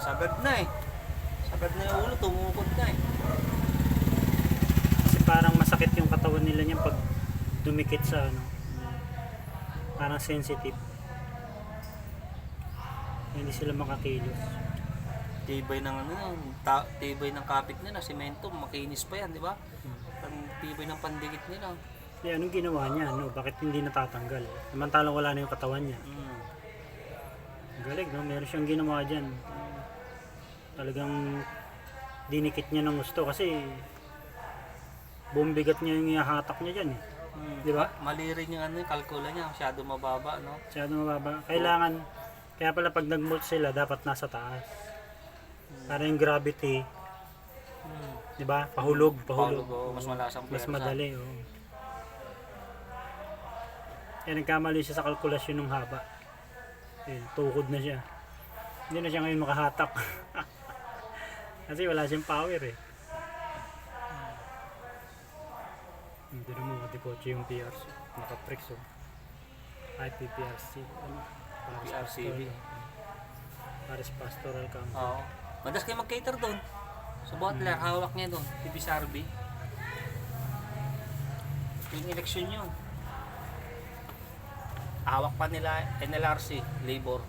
Sagad na eh. Sagad na yung ulo, tumukod na eh. Kasi parang masakit yung katawan nila niyan pag dumikit sa ano. Parang sensitive. Hindi sila makakilos. Tibay ng ano yan, tibay ng kapit nila, semento, makinis pa yan, di ba? Ang tibay ng pandikit nila. Kaya anong ginawa niya? No? Bakit hindi natatanggal? Samantalang wala na yung katawan niya. Mm. Galing, no? Meron siyang ginawa dyan. Talagang dinikit niya ng gusto kasi bumbigat niya yung ihahatak niya dyan eh. Di ba? Mali rin yung ano, yung kalkula niya, masyado mababa, no? Masyado mababa. Kailangan, kaya pala pag nag-molt sila, dapat nasa taas. Para yung gravity, di ba? Pahulog. Oo, mas malakas ang Mas pwersa. madali, oh. Kaya nagkamali siya sa kalkulasyon ng haba. Tukod na siya. Hindi na siya ngayon makahatak. Kasi wala siyang power eh. Hindi na mo katikotse yung PRC. Naka-prix oh. IPPRC. Ano? PRCB. Paris Pastoral Camp. Oo. Madas kayo mag-cater doon. Sa Butler, hawak niya doon, PBSRB. Yung eleksyon yun. Hawak pa nila NLRC, labor.